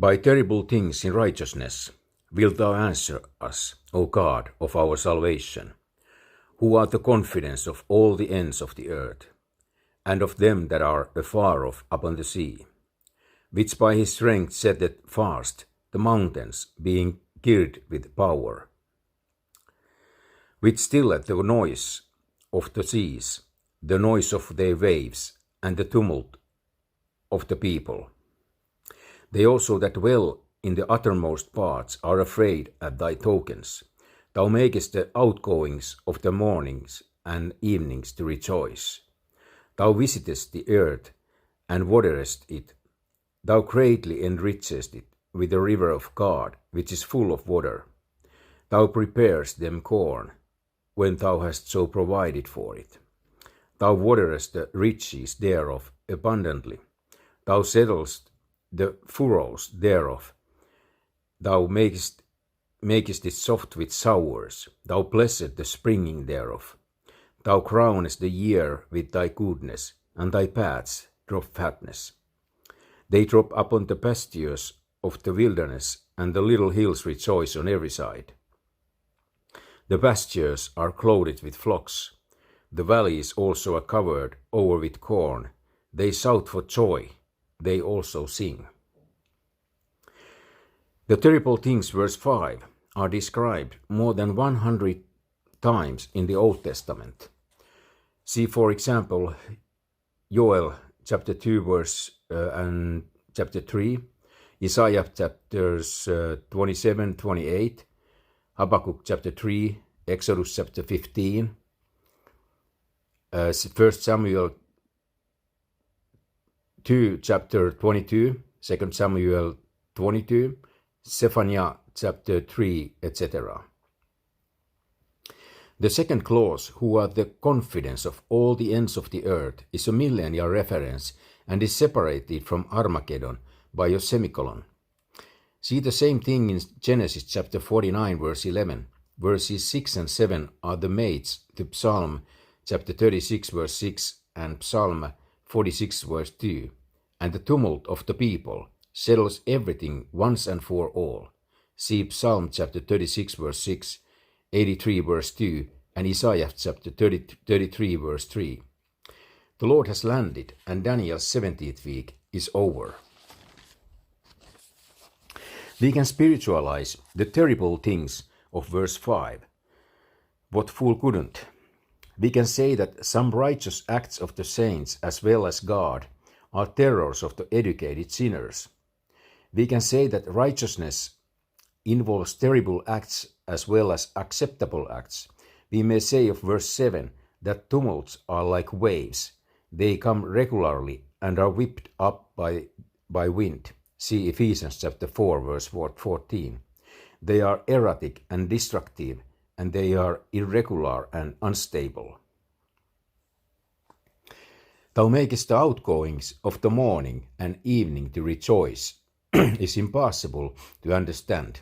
By terrible things in righteousness wilt thou answer us, O God of our salvation, who art the confidence of all the ends of the earth, and of them that are afar off upon the sea, which by his strength setteth fast the mountains, being girded with power, which stilleth the noise of the seas, the noise of their waves, and the tumult of the people. They also that dwell in the uttermost parts are afraid at thy tokens. Thou makest the outgoings of the mornings and evenings to rejoice. Thou visitest the earth and waterest it. Thou greatly enrichest it with the river of God, which is full of water. Thou preparest them corn, when thou hast so provided for it. Thou waterest the riches thereof abundantly. Thou settlest the furrows thereof. Thou makest it soft with showers. Thou blessest the springing thereof. Thou crownest the year with thy goodness, and thy paths drop fatness. They drop upon the pastures of the wilderness, and the little hills rejoice on every side. The pastures are clothed with flocks. The valleys also are covered over with corn. They shout for joy. They also sing. The terrible things, verse 5, are described more than 100 times in the Old Testament. See, for example, Joel chapter 2 verse and chapter 3, Isaiah chapters 27, 28, Habakkuk chapter 3, Exodus chapter 15, 1 Samuel 2 chapter 22, 2 Samuel 22, Zephaniah chapter 3, etc. The second clause, who are the confidence of all the ends of the earth, is a millennial reference and is separated from Armageddon by a semicolon. See the same thing in Genesis chapter 49 verse 11. Verses 6 and 7 are the mates to Psalm chapter 36 verse 6 and Psalm 46 verse 2. And the tumult of the people settles everything once and for all. See Psalm chapter 36 verse 6, 83 verse 2, and Isaiah chapter 33 verse 3. The Lord has landed, and Daniel's 70th week is over. We can spiritualize the terrible things of verse 5. What fool couldn't? We can say that some righteous acts of the saints as well as God are terrors of the educated sinners. We can say that righteousness involves terrible acts as well as acceptable acts. We may say of verse 7 that tumults are like waves. They come regularly and are whipped up by wind. See Ephesians chapter 4 verse 14. They are erratic and destructive, and they are irregular and unstable. Thou makest the outgoings of the morning and evening to rejoice is impossible to understand.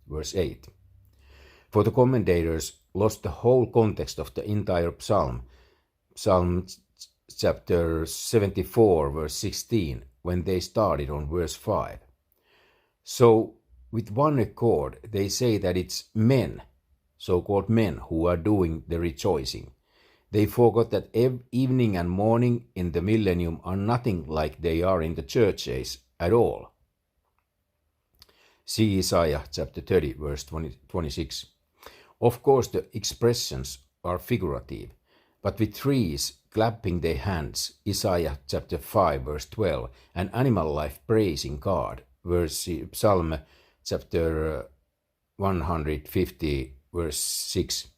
Verse 8. For the commentators lost the whole context of the entire psalm, Psalm chapter 74 verse 16, when they started on verse 5. So, with one accord, they say that it's men, so-called men, who are doing the rejoicing. They forgot that evening and morning in the millennium are nothing like they are in the church age at all. See Isaiah chapter 30 verse 26. Of course the expressions are figurative, but with trees clapping their hands, Isaiah chapter 5 verse 12, and animal life praising God, Psalm chapter 150 verse 6.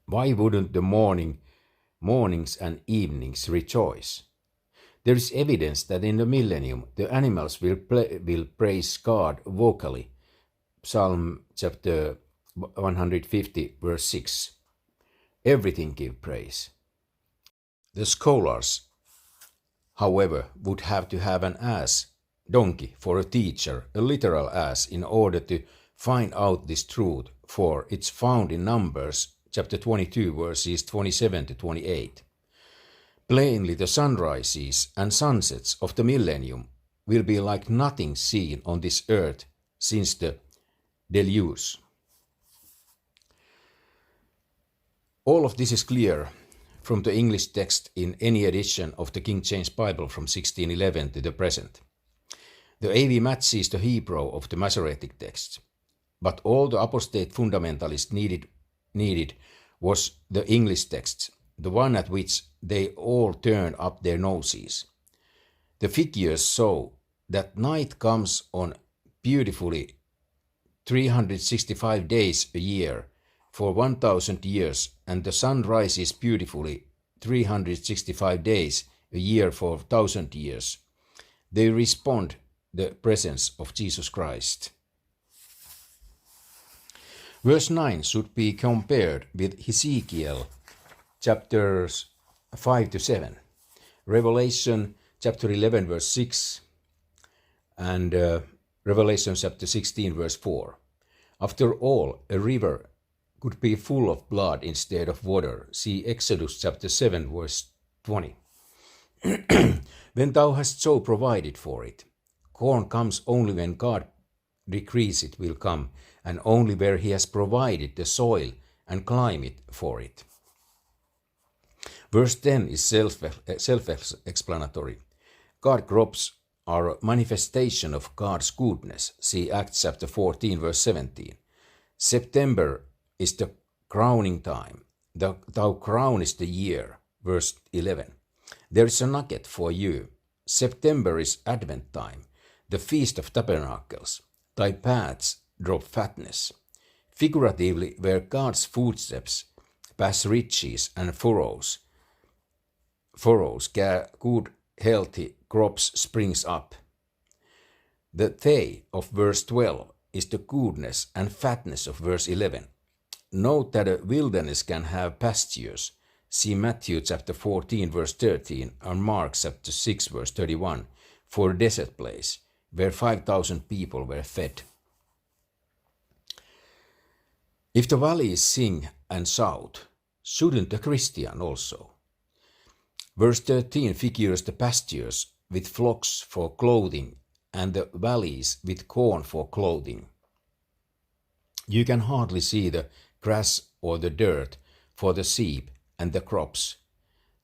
Why wouldn't the mornings and evenings rejoice? There is evidence that in the millennium the animals will praise God vocally. Psalm chapter 150 verse 6. Everything give praise. The scholars, however, would have to have an donkey for a teacher, a literal ass, in order to find out this truth, for it's found in Numbers chapter 22 verses 27 to 28. Plainly the sunrises and sunsets of the millennium will be like nothing seen on this earth since the deluge. All of this is clear from the English text in any edition of the King James Bible from 1611 to the present. The AV matches the Hebrew of the Masoretic text, but all the apostate fundamentalists needed was the English text, the one at which they all turned up their noses. The figures show that night comes on beautifully 365 days a year for 1,000 years, and the sun rises beautifully 365 days a year for 1,000 years. They respond the presence of Jesus Christ. Verse 9 should be compared with Ezekiel chapters 5 to 7, Revelation chapter 11 verse 6, and Revelation chapter 16 verse 4. After all, a river could be full of blood instead of water. See Exodus chapter 7 verse 20. When thou hast so provided for it, corn comes only when God decrees it will come, and only where he has provided the soil and climate for it. Verse 10 is self-explanatory. God crops are a manifestation of God's goodness. See Acts chapter 14 verse 17. September is the crowning time. Thou crownest the year. Verse 11. There is a nugget for you. September is Advent time, the Feast of Tabernacles. Thy paths drop fatness. Figuratively, where God's footsteps pass riches and furrows, good, healthy crops springs up. The they of verse 12 is the goodness and fatness of verse 11. Note that a wilderness can have pastures. See Matthew chapter 14 verse 13 and Mark chapter 6 verse 31 for a desert place where 5,000 people were fed. If the valleys sing and shout, shouldn't the Christian also? Verse 13 figures the pastures with flocks for clothing and the valleys with corn for clothing. You can hardly see the grass or the dirt for the sheep and the crops.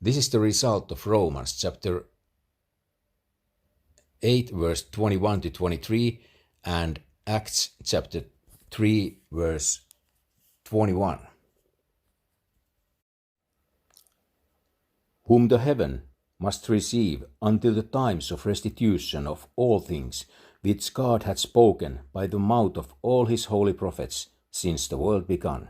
This is the result of Romans chapter 8 verse 21 to 23 and Acts chapter 3 verse 21. Whom the heaven must receive until the times of restitution of all things which God had spoken by the mouth of all his holy prophets since the world began.